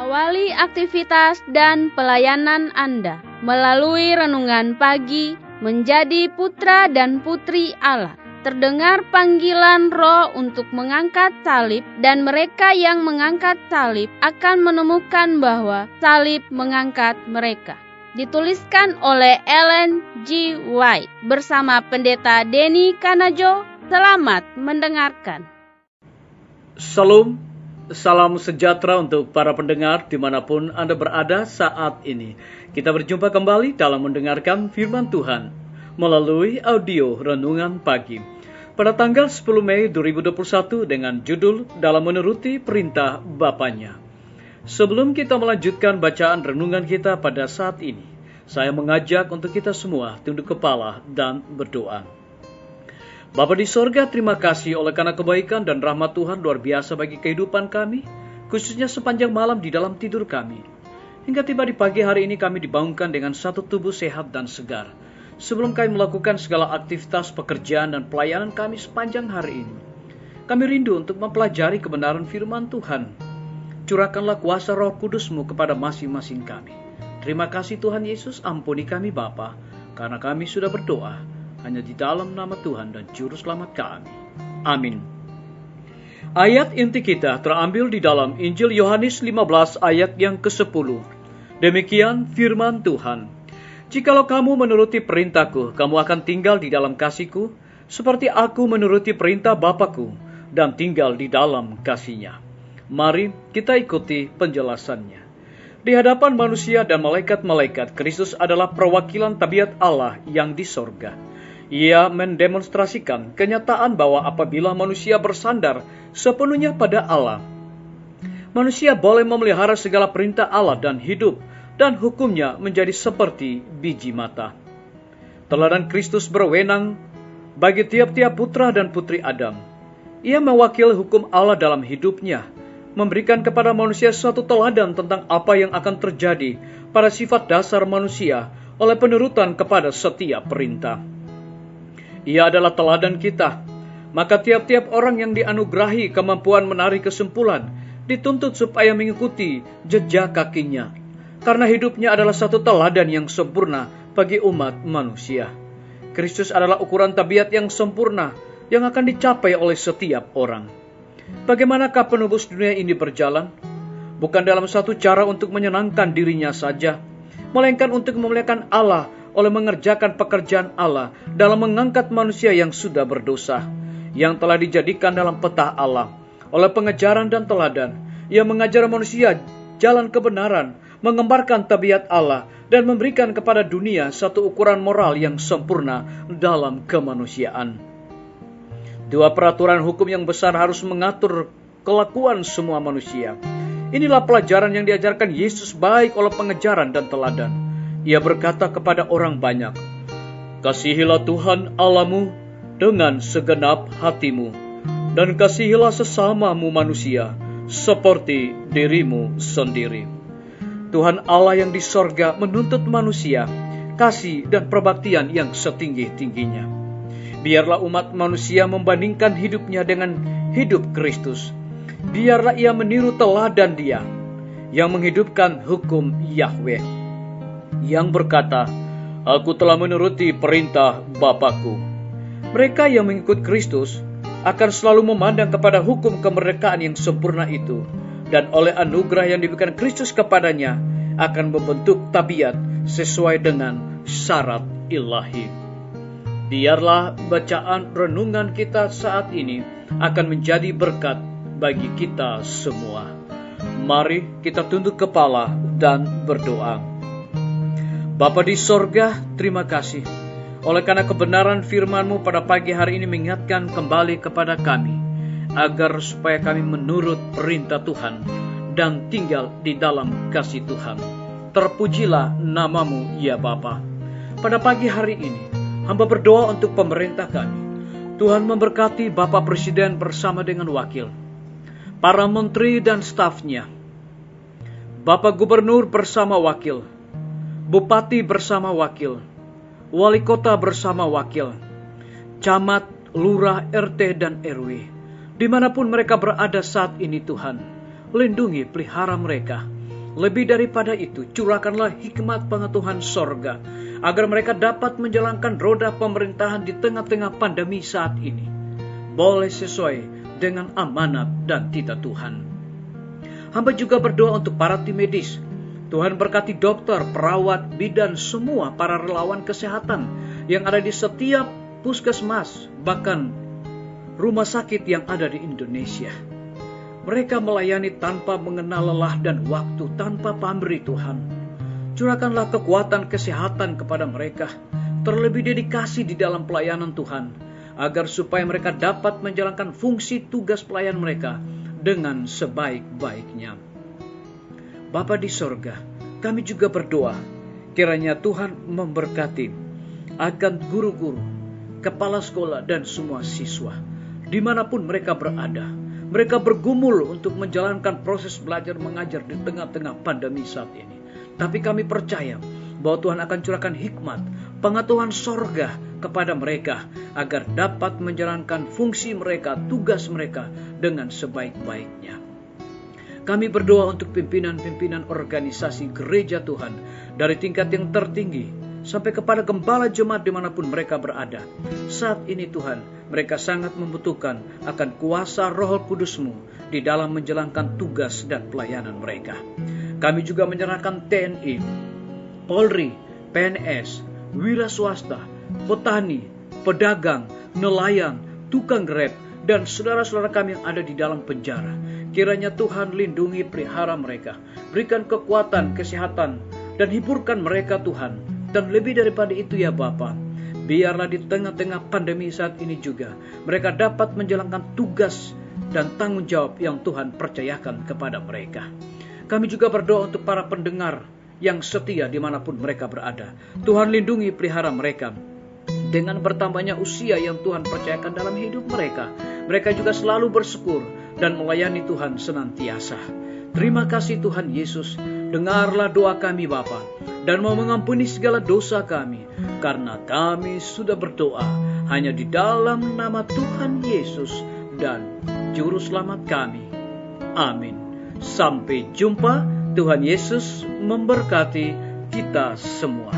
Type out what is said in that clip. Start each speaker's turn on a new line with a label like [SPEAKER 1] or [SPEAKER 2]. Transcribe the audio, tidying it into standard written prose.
[SPEAKER 1] Awali aktivitas dan pelayanan Anda melalui renungan pagi menjadi putra dan putri Allah. Terdengar panggilan Roh untuk mengangkat salib, dan mereka yang mengangkat salib akan menemukan bahwa salib mengangkat mereka. Dituliskan oleh Ellen G. White bersama Pendeta Denny Kanajo. Selamat mendengarkan.
[SPEAKER 2] Salam sejahtera untuk para pendengar dimanapun Anda berada saat ini. Kita berjumpa kembali dalam mendengarkan firman Tuhan melalui audio Renungan Pagi pada tanggal 10 Mei 2021 dengan judul Dalam Menuruti Perintah Bapanya. Sebelum kita melanjutkan bacaan renungan kita pada saat ini, saya mengajak untuk kita semua tunduk kepala dan berdoa. Bapa di sorga, terima kasih oleh karena kebaikan dan rahmat Tuhan luar biasa bagi kehidupan kami, khususnya sepanjang malam di dalam tidur kami. Hingga tiba di pagi hari ini kami dibangunkan dengan satu tubuh sehat dan segar. Sebelum kami melakukan segala aktivitas pekerjaan dan pelayanan kami sepanjang hari ini, kami rindu untuk mempelajari kebenaran firman Tuhan. Curahkanlah kuasa Roh Kudus-Mu kepada masing-masing kami. Terima kasih Tuhan Yesus, ampuni kami Bapa, karena kami sudah berdoa hanya di dalam nama Tuhan dan Juru Selamat kami. Amin. Ayat inti kita terambil di dalam Injil Yohanes 15 ayat yang ke-10. Demikian firman Tuhan. Jikalau kamu menuruti perintahku, kamu akan tinggal di dalam kasihku, seperti aku menuruti perintah Bapa-Ku dan tinggal di dalam kasih-Nya. Mari kita ikuti penjelasannya. Di hadapan manusia dan malaikat-malaikat, Kristus adalah perwakilan tabiat Allah yang di sorga. Ia mendemonstrasikan kenyataan bahwa apabila manusia bersandar sepenuhnya pada Allah, manusia boleh memelihara segala perintah Allah dan hidup dan hukumnya menjadi seperti biji mata. Teladan Kristus berwenang bagi tiap-tiap putra dan putri Adam. Ia mewakili hukum Allah dalam hidupnya, memberikan kepada manusia suatu teladan tentang apa yang akan terjadi pada sifat dasar manusia oleh penurutan kepada setiap perintah. Ia adalah teladan kita, maka tiap-tiap orang yang dianugerahi kemampuan menarik kesimpulan dituntut supaya mengikuti jejak kakinya, karena hidupnya adalah satu teladan yang sempurna bagi umat manusia. Kristus adalah ukuran tabiat yang sempurna yang akan dicapai oleh setiap orang. Bagaimanakah penebus dunia ini berjalan? Bukan dalam satu cara untuk menyenangkan dirinya saja, melainkan untuk memuliakan Allah oleh mengerjakan pekerjaan Allah dalam mengangkat manusia yang sudah berdosa, yang telah dijadikan dalam peta Allah. Oleh pengejaran dan teladan, Ia mengajar manusia jalan kebenaran, mengembarkan tabiat Allah, dan memberikan kepada dunia satu ukuran moral yang sempurna dalam kemanusiaan. Dua peraturan hukum yang besar harus mengatur kelakuan semua manusia. Inilah pelajaran yang diajarkan Yesus baik oleh pengejaran dan teladan. Ia berkata kepada orang banyak, "Kasihilah Tuhan Allahmu dengan segenap hatimu, dan kasihilah sesamamu manusia seperti dirimu sendiri." Tuhan Allah yang di sorga menuntut manusia kasih dan perbaktian yang setinggi-tingginya. Biarlah umat manusia membandingkan hidupnya dengan hidup Kristus. Biarlah ia meniru teladan Dia yang menghidupkan hukum Yahweh, yang berkata, "Aku telah menuruti perintah Bapa-Ku." Mereka yang mengikut Kristus akan selalu memandang kepada hukum kemerdekaan yang sempurna itu, dan oleh anugerah yang diberikan Kristus kepadanya akan membentuk tabiat sesuai dengan syarat ilahi. Biarlah bacaan renungan kita saat ini akan menjadi berkat bagi kita semua. Mari kita tunduk kepala dan berdoa. Bapa di sorga, terima kasih oleh karena kebenaran firman-Mu pada pagi hari ini mengingatkan kembali kepada kami, agar supaya kami menurut perintah Tuhan dan tinggal di dalam kasih Tuhan. Terpujilah nama-Mu ya Bapa. Pada pagi hari ini, hamba berdoa untuk pemerintah kami. Tuhan memberkati Bapak Presiden bersama dengan wakil, para menteri dan stafnya, Bapak Gubernur bersama wakil, Bupati bersama wakil, Wali Kota bersama wakil, Camat, Lurah, RT, dan RW. Dimanapun mereka berada saat ini Tuhan, lindungi pelihara mereka. Lebih daripada itu, curahkanlah hikmat pengetahuan sorga, agar mereka dapat menjalankan roda pemerintahan di tengah-tengah pandemi saat ini, boleh sesuai dengan amanat dan titah Tuhan. Hamba juga berdoa untuk para tim medis. Tuhan berkati dokter, perawat, bidan, semua para relawan kesehatan yang ada di setiap puskesmas, bahkan rumah sakit yang ada di Indonesia. Mereka melayani tanpa mengenal lelah dan waktu, tanpa pamrih Tuhan. Curahkanlah kekuatan kesehatan kepada mereka, terlebih dedikasi di dalam pelayanan Tuhan, agar supaya mereka dapat menjalankan fungsi tugas pelayan mereka dengan sebaik-baiknya. Bapa di sorga, kami juga berdoa, kiranya Tuhan memberkati akan guru-guru, kepala sekolah, dan semua siswa, dimanapun mereka berada. Mereka bergumul untuk menjalankan proses belajar mengajar di tengah-tengah pandemi saat ini. Tapi kami percaya bahwa Tuhan akan curahkan hikmat, pengetahuan sorga kepada mereka, agar dapat menjalankan fungsi mereka, tugas mereka dengan sebaik-baiknya. Kami berdoa untuk pimpinan-pimpinan organisasi gereja Tuhan, dari tingkat yang tertinggi sampai kepada gembala jemaat dimanapun mereka berada. Saat ini Tuhan, mereka sangat membutuhkan akan kuasa Roh Kudus-Mu di dalam menjalankan tugas dan pelayanan mereka. Kami juga menyerahkan TNI, Polri, PNS, wira swasta, petani, pedagang, nelayan, tukang grab, dan saudara-saudara kami yang ada di dalam penjara. Kiranya Tuhan lindungi, pelihara mereka, berikan kekuatan, kesehatan, dan hiburkan mereka Tuhan. Dan lebih daripada itu ya Bapa, biarlah di tengah-tengah pandemi saat ini juga mereka dapat menjalankan tugas dan tanggung jawab yang Tuhan percayakan kepada mereka. Kami juga berdoa untuk para pendengar yang setia dimanapun mereka berada. Tuhan lindungi, pelihara mereka. Dengan bertambahnya usia yang Tuhan percayakan dalam hidup mereka, mereka juga selalu bersyukur dan melayani Tuhan senantiasa. Terima kasih Tuhan Yesus. Dengarlah doa kami Bapa, dan mau mengampuni segala dosa kami, karena kami sudah berdoa hanya di dalam nama Tuhan Yesus dan Juru Selamat kami. Amin. Sampai jumpa. Tuhan Yesus memberkati kita semua.